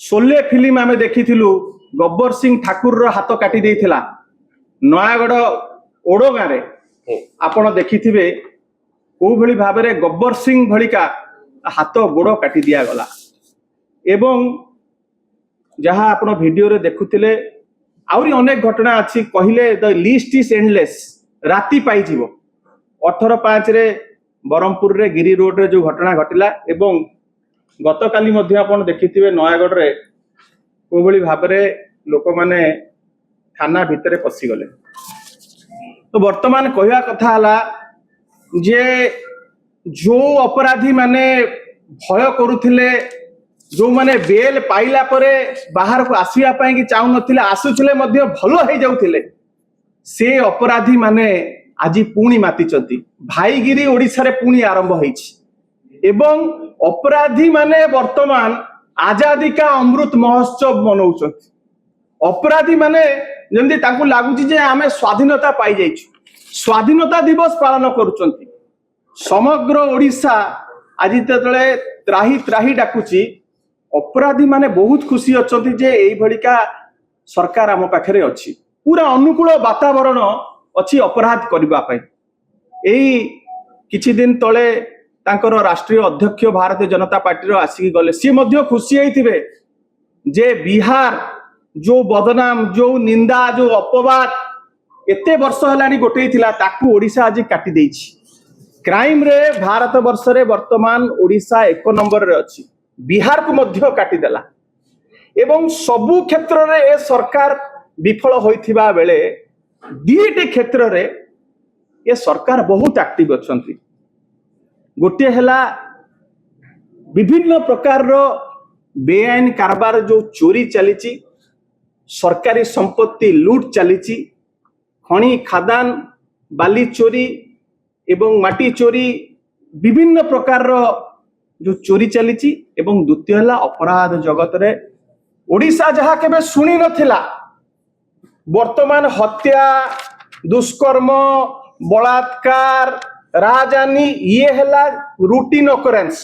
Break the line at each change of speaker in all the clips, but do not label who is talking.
Sholay film आमे देखिथिलु गब्बर सिंह ठाकुर रो हाथ काटी देइथिला नयागढ़ ओडो गारे आपण देखिथिबे को भली भाबरे गब्बर सिंह भलिका हाथ गोड़ काटी दिया गला एवं जहाँ आपण वीडियो रे देखुथिले आउरी अनेक घटना अछि कहिले द लिस्ट इज एंडलेस राति पाई जीवो 18/5 रे बरमपुर रे गिरी रोड रे जो घटना घटिला एवं गतकाली मध्य आपण देखिथिबे नयागढ़ रे को भली भाबरे लोक माने थाना भितरे पसी गले। तो वर्तमान कहवा कथा हला जे जो अपराधी माने भय करुथिले जो माने बेल पाइला परे बाहर को आसिया पाई कि चाहू नथिले आसुथिले मध्य भलो हे जाउथिले से अपराधी माने आजी पुणी मातिचंती भाईगिरी ओडिसा रे पुणी आरंभ होईछि एवं अपराधी माने वर्तमान आजादी का अमृत महोत्सव मनाउछंती। अपराधी माने जेंति ताकू लागुची जे आमे स्वाधीनता पाई जाइछु स्वाधीनता दिवस पालन करूछंती समग्र ओडिसा आज तले त्राही त्राही डाकुची अपराधी माने बहुत खुशी अछंती जे एई भलिका सरकार आम पाखरे अछि पूरा अनुकूल वातावरण अछि अपराध करबा पई। एई किछि दिन तले तांकर राष्ट्रीय अध्यक्ष भारतीय जनता पार्टी रो आसी गले सी मध्य खुशी होइथिबे जे बिहार जो बदनाम जो निंदा जो अपवाद एते वर्ष हलानी गोटे थिला ताकू ओडिसा आज काटी देइछि। क्राइम रे भारत वर्ष रे वर्तमान ओडिसा 1 नंबर रे अछि बिहार को मध्य काटी देला एवं सबु क्षेत्र रे ए सरकार विफल होइथिबा बेले दीटे क्षेत्र रे ए सरकार बहुत एक्टिव अछंती। गोटे हला विभिन्न प्रकार रो बेआईन कारबार जो चोरी चलीची सरकारी संपत्ति लूट चलीची खणी खादान बाली चोरी एवं माटी चोरी विभिन्न प्रकार रो जो चोरी चलीची एवं द्वितीय हला अपराध जगत रे ओडिसा जहा केबे सुनी नथिला वर्तमान हत्या दुष्कर्म बलात्कार राजानी ये हला रूटीन ऑकरेंस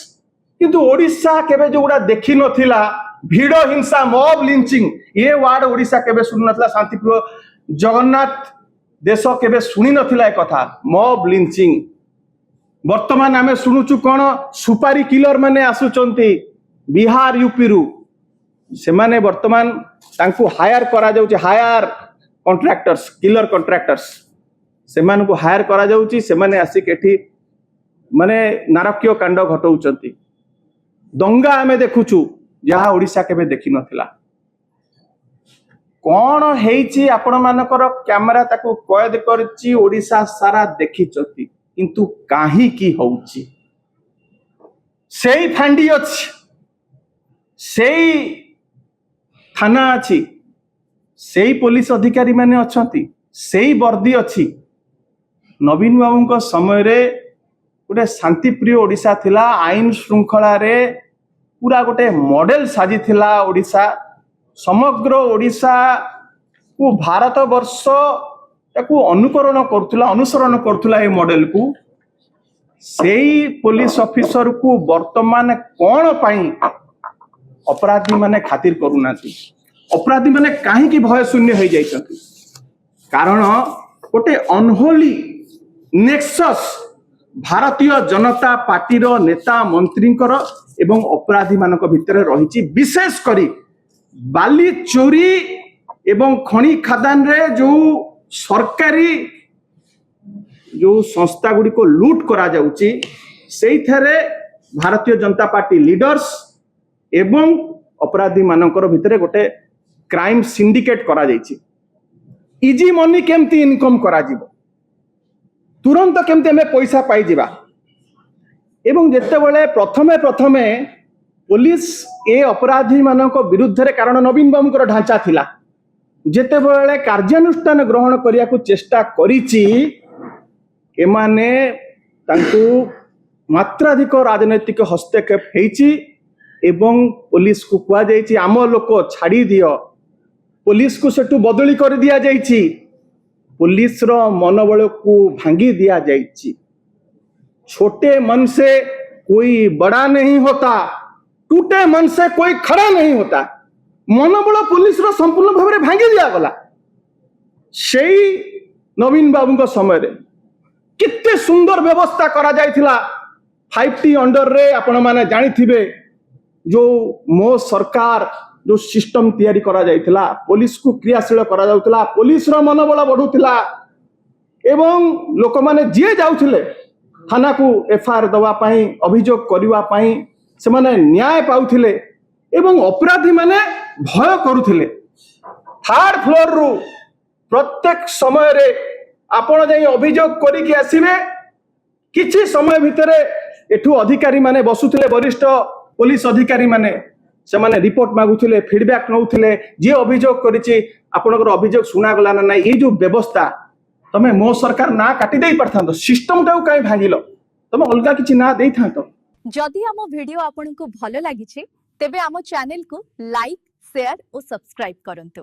किंतु ओडिसा केबे जोडा देखि नथिला भिड़ हिंसा मॉब लिंचिंग ये वार्ड ओडिसा केबे सुन नथिला शांतिप्रिय जगन्नाथ देश केबे सुनी नथिला ए कथा मॉब लिंचिंग। वर्तमान आमे सुनुचु कोन सुपारी किलर माने आसुचंती बिहार यूपी रु से माने वर्तमान तांकु हायर करा जाउची हायर कॉन्ट्रैक्टर्स किलर कॉन्ट्रैक्टर्स से माने को हायर करा जाउची से माने आसी केठी माने नारकीय कांड घटौचंती दंगा आमे देखुचु जहा ओडिसा केबे देखि नथिला। कोन हेइची आपण मानकर कैमरा ताकू कैद करची ओडिसा सारा देखिचंती किंतु काहे की होउची सेई फांडी अछि सेई थाना अछि सेई पुलिस अधिकारी माने अछंती सेई वर्दी अछि। नवीन बाबू को समय रे गोटे शांतिप्रिय ओडिसा थिला आईन श्रृंखला रे पूरा गोटे मॉडल साजी थिला ओडिसा समग्र ओडिसा को भारत वर्ष ताकू अनुसरण करथुला ए मॉडल को सेई पुलिस ऑफिसर को वर्तमान कोन पाई अपराधी माने खातिर करूनाती अपराधी माने काहे की भय शून्य हो जाइछंती कारण गोटे unholy nexus Bharatiya Janata party रो नेता मंत्री एवं अपराधी मानक भितर रही विशेष करी बाली चोरी एवं खणी खादान रे जो सरकारी जो संस्था गुडी को लूट करा जाउची सेई थरे भारतीय जनता पार्टी लीडर्स एवं अपराधी मानकर भितर गोटे क्राइम सिंडिकेट करा जाइची इजी मनी केमती इनकम करा जीवो तुरंत केमती हमें पैसा पाई जीवा एवं जेते बेले प्रथमे पुलिस ए अपराधी मानक विरुद्ध रे कारण नवीन बाबूकर ढांचा थिला जेते बेले कार्यानुष्ठान ग्रहण करिया को चेष्टा करिची एमाने तांकू मात्राधिक राजनैतिक हस्तक्षेप हेइची एवं पुलिस को कुआ जाइची आम लोक छाड़ी दियो पुलिस को सेटू बदली कर दिया जाइची पुलिस रो मनोबल को भांगी दिया जाइची छोटे मन से कोई बड़ा नहीं होता टूटे मन से कोई खड़ा नहीं होता मनोबल पुलिस रो संपूर्ण भाव में भांगी दिया गला। सेई नवीन बाबू समय रे कितने सुंदर व्यवस्था करा जायथिला 5T अंडर रे आपण माने जानी थिबे जो मो सरकार जो सिस्टम तैयारी करा जायथिला पुलिस को क्रियाशील करा जाउथिला पुलिस रो मनोबल बढ़ुथिला एवं लोक माने जे जाउथिले थाना को एफआईआर दवा पाई अभियोग करबा पाई से माने न्याय पाउथिले एवं अपराधी माने भय करुथिले। थर्ड फ्लोर रु प्रत्येक समय रे आपण जाई अभियोग करिके आसीबे किछि समय भितरे एठू अधिकारी माने बसुथिले वरिष्ठ पुलिस अधिकारी माने से माने रिपोर्ट मागुथिले फीडबैक नउथिले जे अभियोग करिछि आपनकर अभियोग सुना गला ना ये जो व्यवस्था तमे मो सरकार ना काटी देई परथांतो सिस्टम टाउ काई भागिलो तमे अलगा किछि ना देई थांतो।
जदि आम वीडियो आपनको भलो लागिछि तेबे आम चैनल को लाइक शेयर और सब्सक्राइब करंतु।